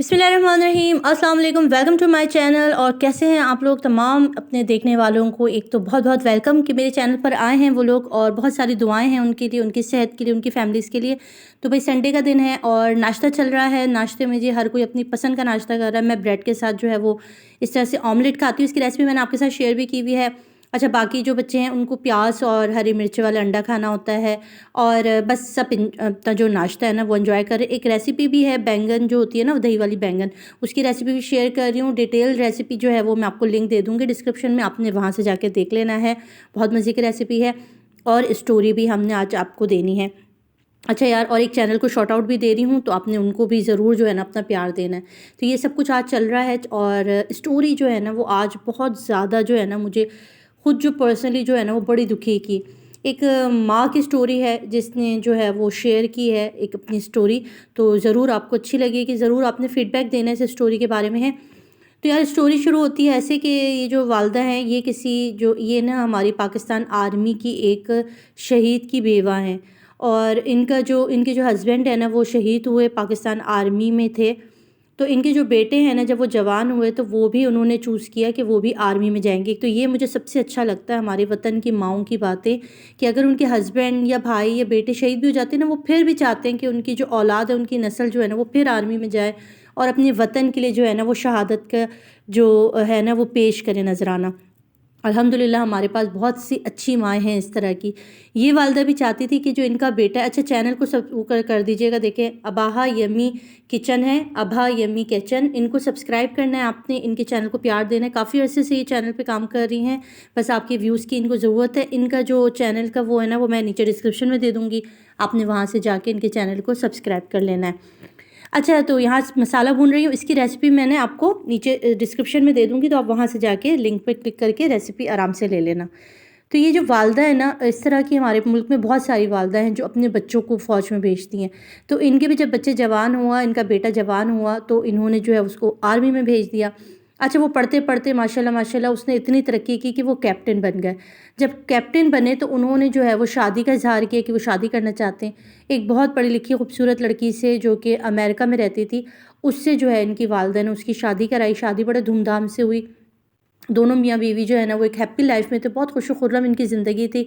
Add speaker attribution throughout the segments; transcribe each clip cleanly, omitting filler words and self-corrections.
Speaker 1: बिस्मिल्लाहिर्रहमानिर्रहीम, अस्सलाम वालेकुम, वेलकम टू माय चैनल। और कैसे हैं आप लोग? तमाम अपने देखने वालों को एक तो बहुत बहुत वेलकम कि मेरे चैनल पर आए हैं वो लोग, और बहुत सारी दुआएं हैं उनके लिए, उनकी सेहत के लिए, उनकी फैमिलीज़ के लिए। तो भाई संडे का दिन है और नाश्ता चल रहा है। नाश्ते में जी हर कोई अपनी पसंद का नाश्ता कर रहा है। मैं ब्रेड के साथ जो है वो इस तरह से ऑमलेट खाती हूँ। इसकी रेसिपी मैंने आपके साथ शेयर भी की हुई है। अच्छा, बाकी जो बच्चे हैं उनको प्याज और हरी मिर्च वाला अंडा खाना होता है। और बस सब अपना जो नाश्ता है ना वो एंजॉय करें। एक रेसिपी भी है बैंगन जो होती है ना, वो दही वाली बैंगन, उसकी रेसिपी भी शेयर कर रही हूँ। डिटेल रेसिपी जो है वो मैं आपको लिंक दे दूँगी डिस्क्रिप्शन में, आपने वहाँ से जाके देख लेना है। बहुत मज़े की रेसिपी है और स्टोरी भी हमने आज आपको देनी है। अच्छा यार, और एक चैनल को शॉर्ट आउट भी दे रही हूँ, तो आपने उनको भी ज़रूर जो है ना अपना प्यार देना है। तो ये सब कुछ आज चल रहा है। और स्टोरी जो है ना वो आज बहुत ज़्यादा जो है ना मुझे खुद जो पर्सनली जो है ना वो बड़ी दुखी की। एक माँ की स्टोरी है जिसने जो है वो शेयर की है एक अपनी स्टोरी। तो ज़रूर आपको अच्छी लगेगी, ज़रूर आपने फ़ीडबैक देना है इस स्टोरी के बारे में है। तो यार स्टोरी शुरू होती है ऐसे कि ये जो वालदा हैं ये किसी जो ये ना हमारी पाकिस्तान आर्मी की एक शहीद की बेवा हैं। और इनके जो हस्बैंड है ना वो शहीद हुए, पाकिस्तान आर्मी में थे। तो इनके जो बेटे हैं ना, जब वो जवान हुए तो वो भी उन्होंने चूज़ किया कि वो भी आर्मी में जाएंगे। तो ये मुझे सबसे अच्छा लगता है हमारे वतन की माँओं की बातें, कि अगर उनके हस्बैंड या भाई या बेटे शहीद भी हो जाते हैं ना, वो फिर भी चाहते हैं कि उनकी जो औलाद है, उनकी नस्ल जो है ना वो फिर आर्मी में जाए और अपने वतन के लिए जो है ना वो शहादत का जो है ना वो पेश करे नजराना। अल्हम्दुलिल्लाह हमारे पास बहुत सी अच्छी माएँ हैं इस तरह की। ये वालदा भी चाहती थी कि जो इनका बेटा, अच्छा चैनल को सब वो कर दीजिएगा, देखें अबाहा यमी किचन है, अबा यमी किचन, इनको सब्सक्राइब करना है आपने, इनके चैनल को प्यार देना है। काफ़ी अरसे से ये चैनल पे काम कर रही हैं, बस आपके व्यूज़ की इनको ज़रूरत है। इनका जो चैनल का वो है ना वो मैं नीचे डिस्क्रिप्शन में दे दूँगी, आपने वहाँ से जाके इनके चैनल को सब्सक्राइब कर लेना है। अच्छा, तो यहाँ मसाला भून रही हूँ, इसकी रेसिपी मैंने आपको नीचे डिस्क्रिप्शन में दे दूँगी, तो आप वहाँ से जाके लिंक पे क्लिक करके रेसिपी आराम से ले लेना। तो ये जो वालदा है ना, इस तरह की हमारे मुल्क में बहुत सारी वालदा हैं जो अपने बच्चों को फ़ौज में भेजती हैं। तो इनके भी जब बच्चे जवान हुआ, इनका बेटा जवान हुआ, तो इन्होंने जो है उसको आर्मी में भेज दिया। अच्छा, वो पढ़ते-पढ़ते माशाल्लाह माशाल्लाह उसने इतनी तरक्की की कि वो कैप्टन बन गए। जब कैप्टन बने तो उन्होंने जो है वो शादी का इज़हार किया कि वो शादी करना चाहते हैं। एक बहुत पढ़ी लिखी खूबसूरत लड़की से जो कि अमेरिका में रहती थी, उससे जो है इनकी वालिदा ने उसकी शादी कराई। शादी बड़े धूमधाम से हुई। दोनों मियाँ बीवी जो है ना वो एक हैप्पी लाइफ में थे, बहुत खुश-खुर्रम इनकी ज़िंदगी थी।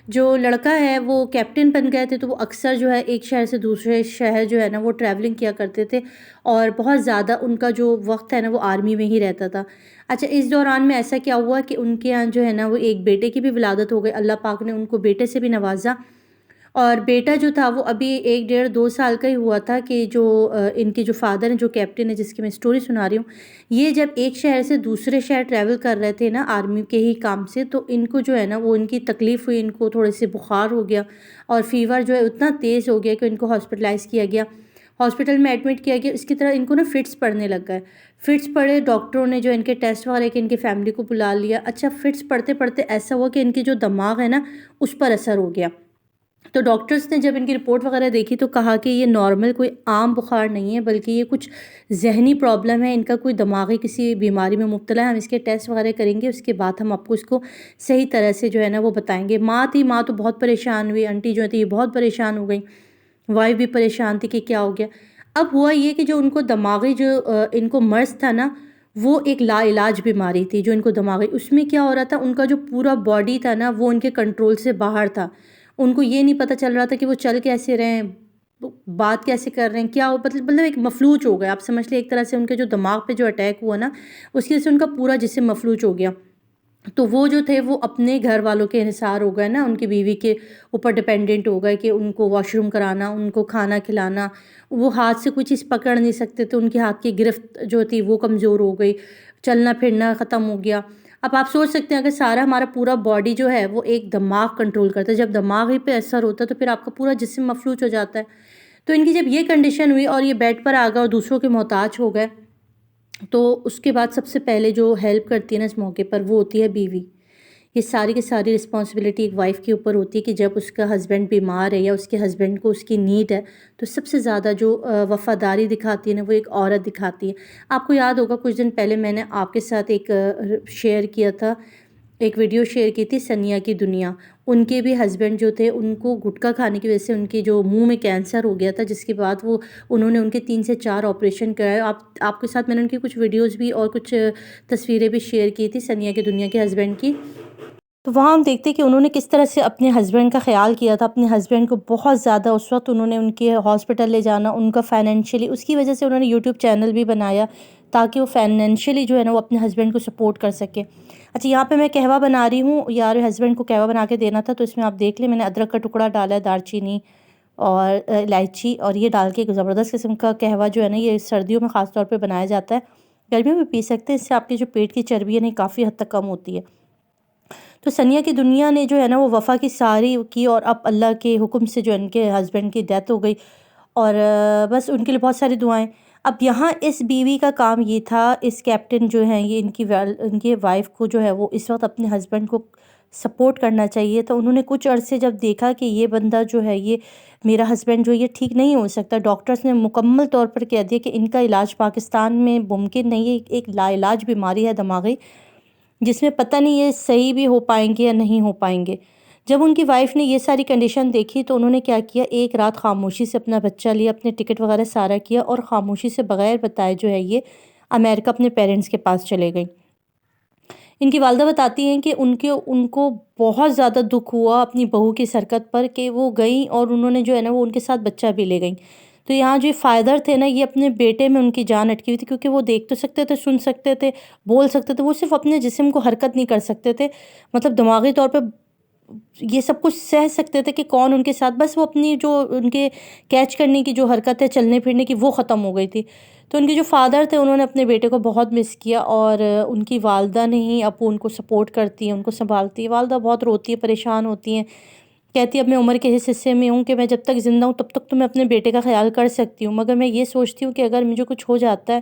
Speaker 1: जो लड़का है वो कैप्टन बन गए थे, तो वो अक्सर जो है एक शहर से दूसरे शहर जो है ना वो ट्रैवलिंग किया करते थे, और बहुत ज़्यादा उनका जो वक़्त है ना वो आर्मी में ही रहता था। अच्छा, इस दौरान में ऐसा क्या हुआ कि उनके यहाँ जो है ना वो एक बेटे की भी विलादत हो गई। अल्लाह पाक ने उनको बेटे से भी नवाज़ा। और बेटा जो था वो अभी 1 डेढ़ 2 साल का ही हुआ था कि जो इनके जो फ़ादर हैं, जो कैप्टन है जिसकी मैं स्टोरी सुना रही हूँ, ये जब एक शहर से दूसरे शहर ट्रैवल कर रहे थे ना आर्मी के ही काम से, तो इनको जो है ना वो इनकी तकलीफ़ हुई, इनको थोड़े से बुखार हो गया और फ़ीवर जो है उतना तेज़ हो गया कि इनको हॉस्पिटलाइज़ किया गया। हॉस्पिटल में एडमिट किया गया। इसकी तरह इनको ना फिट्स पड़ने लग गए। फिट्स पड़े, डॉक्टरों ने जो इनके टेस्ट वगैरह कि इनकी फ़ैमिली को बुला लिया। अच्छा, फिट्स पड़ते-पड़ते ऐसा हुआ कि इनके जो दिमाग है ना उस पर असर हो गया। तो डॉक्टर्स ने जब इनकी रिपोर्ट वगैरह देखी तो कहा कि ये नॉर्मल कोई आम बुखार नहीं है, बल्कि ये कुछ ज़हनी प्रॉब्लम है, इनका कोई दिमागी किसी बीमारी में मुब्तला है। हम इसके टेस्ट वगैरह करेंगे, उसके बाद हम आपको इसको सही तरह से जो है ना वो बताएंगे। माँ तो बहुत परेशान हुई, आंटी जो थी ये बहुत परेशान हो गई, वाइफ भी परेशान थी कि क्या हो गया। अब हुआ ये कि जो उनको दिमागी जो इनको मर्ज़ था ना, वो एक लाइलाज बीमारी थी जो इनको दिमागी, उसमें क्या हो रहा था, उनका जो पूरा बॉडी था ना वो उनके कंट्रोल से बाहर था। उनको ये नहीं पता चल रहा था कि वो चल कैसे रहे हैं, बात कैसे कर रहे हैं, क्या हो, मतलब एक मफलूज हो गए। आप समझ लें एक तरह से उनके जो दिमाग पे जो अटैक हुआ ना, उसकी वजह से उनका पूरा जिस्म मफलूज हो गया। तो वो जो थे वो अपने घर वालों के इन्हिसार हो गए ना, उनकी बीवी के ऊपर डिपेंडेंट हो गए कि उनको वॉशरूम कराना, उनको खाना खिलाना। वो हाथ से कोई चीज़ पकड़ नहीं सकते थे, उनके हाथ की गिरफ्त जो थी वो कमज़ोर हो गई, चलना फिरना ख़त्म हो गया। अब आप सोच सकते हैं अगर सारा हमारा पूरा बॉडी जो है वो एक दिमाग कंट्रोल करता है, जब दिमाग ही पे असर होता है तो फिर आपका पूरा जिस्म मफलूज हो जाता है। तो इनकी जब ये कंडीशन हुई और ये बेड पर आ गए और दूसरों के मोहताज हो गए, तो उसके बाद सबसे पहले जो हेल्प करती है ना इस मौके पर वो होती है बीवी। ये सारी की सारी रिस्पॉन्सिबिलिटी एक वाइफ़ के ऊपर होती है कि जब उसका हस्बैंड बीमार है या उसके हस्बैंड को उसकी नीड है, तो सबसे ज़्यादा जो वफ़ादारी दिखाती है ना वो एक औरत दिखाती है। आपको याद होगा कुछ दिन पहले मैंने आपके साथ एक शेयर किया था ایک ویڈیو شیئر کی تھی سنیا کی دنیا. ان کے بھی ہسبینڈ جو تھے ان کو گٹکا کھانے کی وجہ سے ان کے جو منہ میں کینسر ہو گیا تھا، جس کے بعد انہوں نے ان کے 3 سے 4 آپریشن کرائے. آپ کے ساتھ میں نے ان کی کچھ ویڈیوز بھی اور کچھ تصویریں بھی شیئر کی تھی سنیا کی دنیا کے ہسبینڈ کی. تو وہاں ہم دیکھتے کہ انہوں نے کس طرح سے اپنے ہسبینڈ کا خیال کیا تھا. اپنے ہسبینڈ کو بہت زیادہ اس وقت انہوں نے ان کے ہاسپٹل لے جانا، ان کا فائنینشلی، اس کی وجہ سے انہوں نے یوٹیوب چینل بھی بنایا تاکہ وہ فائنینشلی جو ہے نا وہ اپنے ہسبینڈ کو سپورٹ کر سکے. اچھا، یہاں پہ میں قہوہ بنا رہی ہوں، یار ہسبینڈ کو قہوہ بنا کے دینا تھا، تو اس میں آپ دیکھ لیں میں نے ادرک کا ٹکڑا ڈالا ہے، دار چینی اور الائچی، اور یہ ڈال کے ایک زبردست قسم کا قہوہ جو ہے نا یہ سردیوں میں خاص طور پہ بنایا جاتا ہے. گرمیوں میں پی سکتے ہیں، اس سے آپ کے جو پیٹ کی چربی ہے نا کافی حد تک کم ہوتی ہے. تو سنیا کی دنیا نے جو ہے نا وہ وفا کی ساری کی، اور اب اللہ کے حکم سے جو ان کے ہسبینڈ کی ڈیتھ ہو گئی، اور بس ان کے لیے بہت ساری دعائیں. اب یہاں اس بیوی کا کام یہ تھا، اس کیپٹن جو ہیں یہ ان کی وائف کو جو ہے وہ اس وقت اپنے ہسبینڈ کو سپورٹ کرنا چاہیے. تو انہوں نے کچھ عرصے جب دیکھا کہ یہ بندہ جو ہے یہ میرا ہسبینڈ جو یہ ٹھیک نہیں ہو سکتا، ڈاکٹرز نے مکمل طور پر کہہ دیا کہ ان کا علاج پاکستان میں ممکن نہیں ہے، ایک لا علاج بیماری ہے دماغی، جس میں پتہ نہیں یہ صحیح بھی ہو پائیں گے یا نہیں ہو پائیں گے. جب ان کی وائف نے یہ ساری کنڈیشن دیکھی تو انہوں نے کیا کیا، ایک رات خاموشی سے اپنا بچہ لیا، اپنے ٹکٹ وغیرہ سارا کیا، اور خاموشی سے بغیر بتائے جو ہے یہ امریکہ اپنے پیرنٹس کے پاس چلے گئیں. ان کی والدہ بتاتی ہیں کہ ان کو بہت زیادہ دکھ ہوا اپنی بہو کی حرکت پر کہ وہ گئیں اور انہوں نے جو ہے نا وہ ان کے ساتھ بچہ بھی لے گئیں. تو یہاں جو فادر تھے نا یہ اپنے بیٹے میں ان کی جان اٹکی ہوئی تھی، کیونکہ وہ دیکھ تو سکتے تھے، سن سکتے تھے، بول سکتے تھے، وہ صرف اپنے جسم کو حرکت نہیں کر سکتے تھے. مطلب دماغی طور پہ یہ سب کچھ سہ سکتے تھے کہ کون ان کے ساتھ، بس وہ اپنی جو ان کے کیچ کرنے کی جو حرکت ہے، چلنے پھرنے کی، وہ ختم ہو گئی تھی. تو ان کے جو فادر تھے انہوں نے اپنے بیٹے کو بہت مس کیا، اور ان کی والدہ نے ہی اب ان کو سپورٹ کرتی ہیں، ان کو سنبھالتی ہے. والدہ بہت روتی ہے، پریشان ہوتی ہیں، کہتی ہے اب میں عمر کے اس حصے میں ہوں کہ میں جب تک زندہ ہوں تب تک تو میں اپنے بیٹے کا خیال کر سکتی ہوں، مگر میں یہ سوچتی ہوں کہ اگر مجھے کچھ ہو جاتا ہے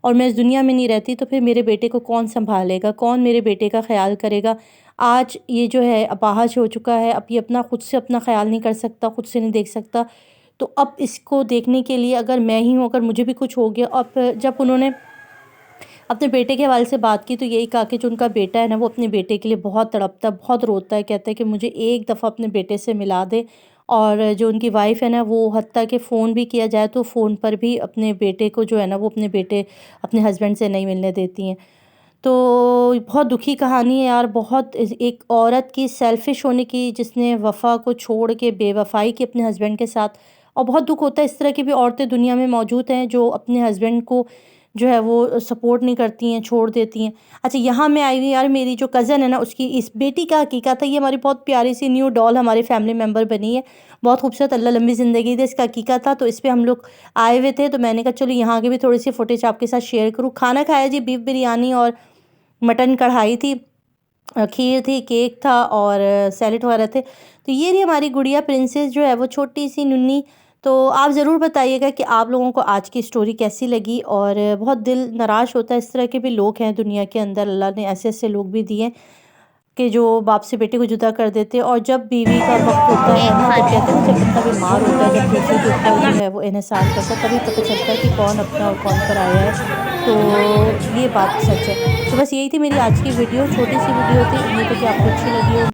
Speaker 1: اور میں اس دنیا میں نہیں رہتی تو پھر میرے بیٹے کو کون سنبھالے گا، کون میرے بیٹے کا خیال کرے گا. آج یہ جو ہے اپاہج ہو چکا ہے، اب یہ خود سے اپنا خیال نہیں کر سکتا، خود سے نہیں دیکھ سکتا. تو اب اس کو دیکھنے کے لیے اگر میں ہی ہوں، اگر مجھے بھی کچھ ہو گیا. اب جب انہوں نے اپنے بیٹے کے حوالے سے بات کی تو یہی کہا کہ جو ان کا بیٹا ہے نا وہ اپنے بیٹے کے لیے بہت تڑپتا ہے، بہت روتا ہے، کہتا ہے کہ مجھے ایک دفعہ اپنے بیٹے سے ملا دے. اور جو ان کی وائف ہے نا وہ حتیٰ کہ فون بھی کیا جائے تو فون پر بھی اپنے بیٹے کو جو ہے نا وہ اپنے ہسبینڈ سے نہیں ملنے دیتی ہیں. تو بہت دکھی کہانی ہے یار، بہت ایک عورت کی سیلفش ہونے کی، جس نے وفا کو چھوڑ کے بے وفائی کی اپنے ہسبینڈ کے ساتھ. اور بہت دکھ ہوتا ہے، اس طرح کی بھی عورتیں دنیا میں موجود ہیں جو اپنے ہسبینڈ کو جو ہے وہ سپورٹ نہیں کرتی ہیں، چھوڑ دیتی ہیں. اچھا، یہاں میں آئی ہوئی یار، میری جو کزن ہے نا اس کی اس بیٹی کا عقیقہ تھا. یہ ہماری بہت پیاری سی نیو ڈال ہمارے فیملی ممبر بنی ہے، بہت خوبصورت، اللہ لمبی زندگی دے. اس کا عقیقہ تھا تو اس پہ ہم لوگ آئے ہوئے تھے، تو میں نے کہا چلو یہاں کے بھی تھوڑی سی فوٹیج آپ کے ساتھ شیئر کروں. کھانا کھایا جی، بیف بریانی اور مٹن کڑھائی تھی، کھیر تھی، کیک تھا اور سیلڈ وغیرہ تھے. تو یہ رہی ہماری گڑیا پرنسس جو ہے وہ چھوٹی سی ننھی. تو آپ ضرور بتائیے گا کہ آپ لوگوں کو آج کی سٹوری کیسی لگی. اور بہت دل نراش ہوتا ہے، اس طرح کے بھی لوگ ہیں دنیا کے اندر، اللہ نے ایسے ایسے لوگ بھی دیے کہ جو باپ سے بیٹے کو جدا کر دیتے. اور جب بیوی کا وقت ہوتا ہے نا، جب کہتے ہیں نا جب بندہ بیمار ہوتا ہے، جب دوسرے کے اوپر جو ہے وہ انحصار کرتا ہے، تبھی پتہ چلتا ہے کہ کون اپنا اور کون پرایا ہے. تو یہ بات سچ ہے. تو بس یہی تھی میری آج کی ویڈیو، چھوٹی سی ویڈیو تھی، امید ہے کہ آپ کو اچھی لگی ہوگی.